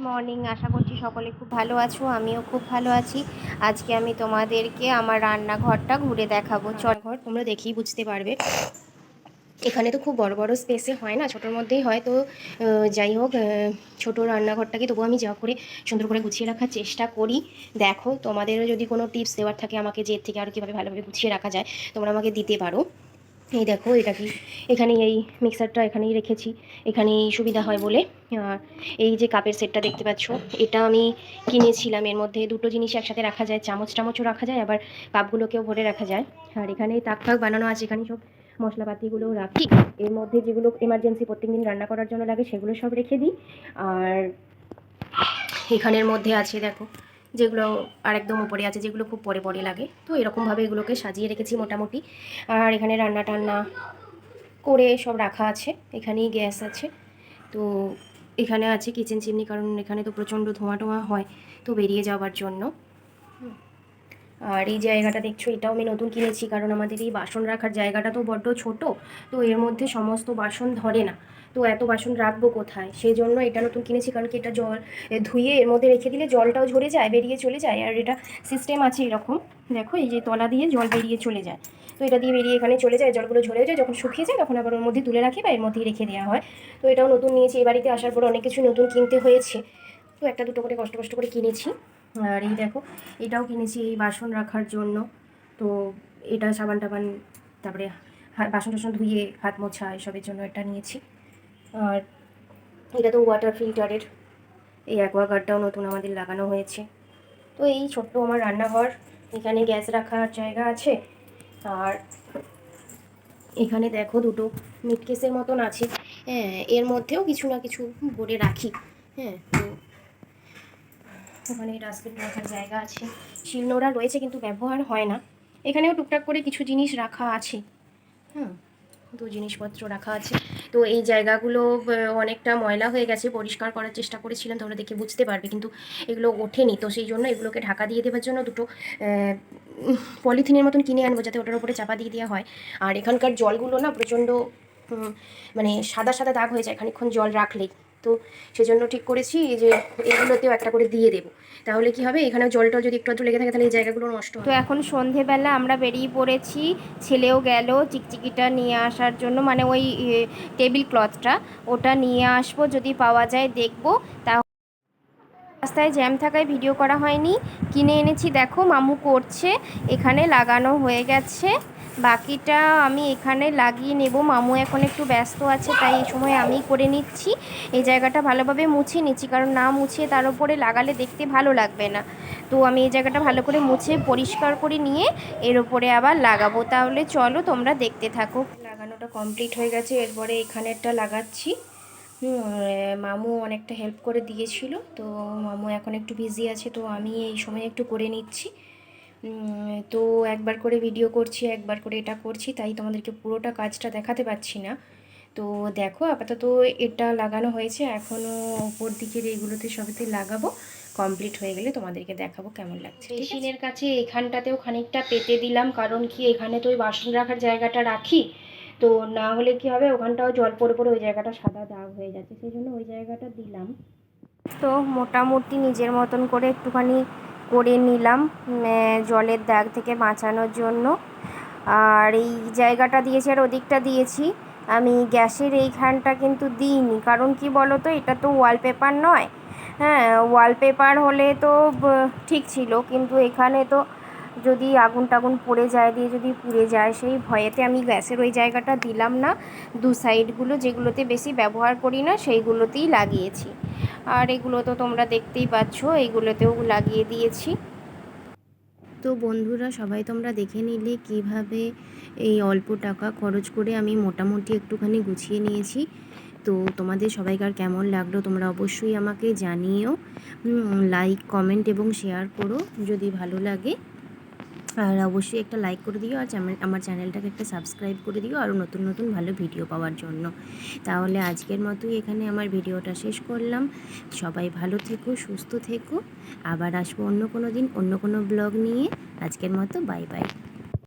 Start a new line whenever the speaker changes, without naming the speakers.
Morning, আশা করছি সকলে খুব ভালো আছো। আমিও খুব ভালো আছি। আজকে আমি তোমাদেরকে আমার রান্নাঘরটা ঘুরে দেখাবো। রান্নাঘর তোমরা দেখেই বুঝতে পারবে, এখানে তো খুব বড় বড় স্পেসে হয় না, ছোটোর মধ্যেই হয়। তো যাই হোক, ছোটো রান্নাঘরটাকে তবুও আমি যা করে সুন্দর করে গুছিয়ে রাখার চেষ্টা করি। দেখো, তোমাদেরও যদি কোনো টিপস দেওয়ার থাকে আমাকে, যে এর থেকে আর কীভাবে ভালোভাবে গুছিয়ে রাখা যায়, তোমরা আমাকে দিতে পারো। এই দেখো, এটা কি, এখানেই এই মিক্সারটা এখানেই রেখেছি, এখানেই সুবিধা হয় বলে। আর এই যে কাপের সেটটা দেখতে পাচ্ছ, এটা আমি কিনেছিলাম। এর মধ্যে দুটো জিনিস একসাথে রাখা যায়, চামচ টামচও রাখা যায়, আবার কাপগুলোকেও ভরে রাখা যায়। আর এখানে তাক ফাক বানানো আছে, এখানে সব মশলাপাতিগুলোও রাখি। এর মধ্যে যেগুলো এমার্জেন্সি প্রত্যেকদিন রান্না করার জন্য লাগে সেগুলো সব রেখে দিই। আর এখানের মধ্যে আছে দেখো, যেগুলো আর একদম উপরে আছে, যেগুলো খুব পরে পরে লাগে। তো এরকমভাবে এগুলোকে সাজিয়ে রেখেছি মোটামুটি। আর এখানে রান্না টান্না করে সব রাখা আছে। এখানেই গ্যাস আছে, তো এখানে আছে কিচেন চিমনি, কারণ এখানে তো প্রচণ্ড ধোঁয়া টোঁয়া হয়, তো বেরিয়ে যাওয়ার জন্য। আর এই জায়গাটা দেখছো, এটাও আমি নতুন কিনেছি, কারণ আমাদের এই বাসন রাখার জায়গাটা তো বড্ড ছোট, তো এর মধ্যে সমস্ত বাসন ধরে না। তো এত বাসন রাখবো কোথায়, সেই জন্য এটা নতুন কিনেছি। কারণ কি, এটা জল ধুয়ে এর মধ্যে রেখে দিলে জলটাও ঝরে যায়, বেরিয়ে চলে যায়। আর এটা সিস্টেম আছে এরকম, দেখো এই যে তলা দিয়ে জল বেরিয়ে চলে যায়। তো এটা দিয়ে বেরিয়ে এখানে চলে যায়, জলগুলো ঝরে যায়, যখন শুকিয়ে যায় তখন আবার ওর মধ্যে তুলে রাখি বা এর মধ্যেই রেখে দেওয়া হয়। তো এটাও নতুন নিয়েছি। এই বাড়িতে আসার পর অনেক কিছু নতুন কিনতে হয়েছে, তো একটা দুটো করে কষ্ট কষ্ট করে কিনেছি। আর এই দেখো, এটাও কিনেছি এই বাসন রাখার জন্য। তো এটা সাবান টাবান, তারপরে বাসন টাসন ধুয়ে হাত মোছা এসবের জন্য এটা নিয়েছি। আর এটা তো ওয়াটার ফিল্টারের, এই অ্যাকোয়াগার্ডটাও নতুন আমাদের লাগানো হয়েছে। তো এই ছোট্ট আমার রান্নাঘর, এখানে গ্যাস রাখার জায়গা আছে। আর এখানে দেখো দুটো মিটকেসের মতন আছে, হ্যাঁ, এর মধ্যেও কিছু না কিছু ভরে রাখি। হ্যাঁ, তো ওখানে ডাস্টবিন রাখার জায়গা আছে, শিলনোড়া রয়েছে কিন্তু ব্যবহার হয় না। এখানেও টুকটাক করে কিছু জিনিস রাখা আছে, হ্যাঁ, তো জিনিসপত্র রাখা আছে। তো এই জায়গাগুলো অনেকটা ময়লা হয়ে গেছে, পরিষ্কার করার চেষ্টা করেছিলাম, তোমরা দেখে বুঝতে পারবে, কিন্তু এগুলো ওঠেনি। তো সেই জন্য এগুলোকে ঢাকা দিয়ে দেওয়ার জন্য দুটো পলিথিনের মতন কিনে আনবো, যাতে ওটার উপরে চাপা দিয়ে দেওয়া হয়। আর এখানকার জলগুলো না প্রচণ্ড মানে সাদা সাদা দাগ হয়ে যায় খানিকক্ষণ জল রাখলেই। তো সেজন্য ঠিক করেছি যে এগুলোতেও একটা করে দিয়ে দেবো, তাহলে কি হবে, এখানেও জলটা যদি একটু একটু লেগে থাকে তাহলে এই জায়গাগুলো নষ্ট হবে। তো এখন সন্ধেবেলা আমরা বেরিয়ে পড়েছি, ছেলেও গেল চিকচিকিটা নিয়ে আসার জন্য, মানে ওই টেবিল ক্লথটা, ওটা নিয়ে আসবো, যদি পাওয়া যায় দেখবো। তা রাস্তায় জ্যাম থাকায় ভিডিও করা হয়নি। কিনে এনেছি, দেখো মামু করছে, এখানে লাগানো হয়ে গেছে। বাকিটা আমি এখানে লাগিয়ে নেব। মামু এখন একটু ব্যস্ত আছে, তাই এই সময় আমি করে নিচ্ছি। এই জায়গাটা ভালোভাবে মুছিয়ে নিচ্ছি, কারণ না মুছিয়ে তার উপরে লাগালে দেখতে ভালো লাগবে না। তো আমি এই জায়গাটা ভালো করে মুছে পরিষ্কার করে নিয়ে এর উপরে আবার লাগাবো। তাহলে চলো তোমরা দেখতে থাকো। লাগানোটা কমপ্লিট হয়ে গেছে, এরপরে এখানেরটা লাগাচ্ছি। মামু অনেকটা হেল্প করে দিয়েছিল, তো মামু এখন একটু বিজি আছে, তো আমি এই সময় একটু করে নিচ্ছি। তো একবার করে ভিডিও করছি, একবার করে এটা করছি, তাই তোমাদেরকে পুরোটা কাজটা দেখাতে পারছি না। তো দেখো, আপাতত এটা লাগানো হয়েছে, এখনও ওপর দিকের এইগুলোতে সবেতে লাগাবো। কমপ্লিট হয়ে গেলে তোমাদেরকে দেখাবো কেমন লাগছে। মেশিনের কাছে এখানটাতেও খানিকটা পেতে দিলাম, কারণ কি, এখানে তো ওই বাসন রাখার জায়গাটা রাখি, তো না হলে কি হবে, ওখানটাও জল পড়ে পড়ে ওই জায়গাটা সাদা দাগ হয়ে যাচ্ছে, সেই জন্য ওই জায়গাটা দিলাম। তো মোটামুটি নিজের মতন করে একটুখানি করে নিলাম জলের দাগ থেকে বাঁচানোর জন্য। আর এই জায়গাটা দিয়েছি আর ওদিকটা দিয়েছি, আমি গ্যাসের এইখানটা কিন্তু দিইনি, কারণ কি বলো তো, এটা তো ওয়ালপেপার নয়। হ্যাঁ, ওয়ালপেপার হলে তো ঠিক ছিল, কিন্তু এখানে তো যদি আগুন টাগুন পড়ে যায়, দিয়ে যদি পুড়ে যায়, সেই ভয়েতে আমি গ্যাসের ওই জায়গাটা দিলাম না। দু সাইডগুলো যেগুলোতে বেশি ব্যবহার করি না সেইগুলোতেই লাগিয়েছি। আর এগুলো তো তোমরা দেখতেই পাচ্ছ, এইগুলোতেও লাগিয়ে দিয়েছি। তো বন্ধুরা, সবাই তোমরা দেখে নিলে কিভাবে এই অল্প টাকা খরচ করে আমি মোটামুটি একটুখানি গুছিয়ে নিয়েছি। তো তোমাদের সবাইকার কেমন লাগলো তোমরা অবশ্যই আমাকে জানিও। লাইক, কমেন্ট এবং শেয়ার করো যদি ভালো লাগে। আর অবশ্যই একটা লাইক করে দিও, আর আমার চ্যানেলটাকে একটা সাবস্ক্রাইব করে দিও আরও নতুন নতুন ভালো ভিডিও পাওয়ার জন্য। তাহলে আজকের মতোই এখানে আমার ভিডিওটা শেষ করলাম। সবাই ভালো থেকো, সুস্থ থেকো। আবার আসবো অন্য কোনো দিন অন্য কোনো ব্লগ নিয়ে। আজকের মতো বাই বাই।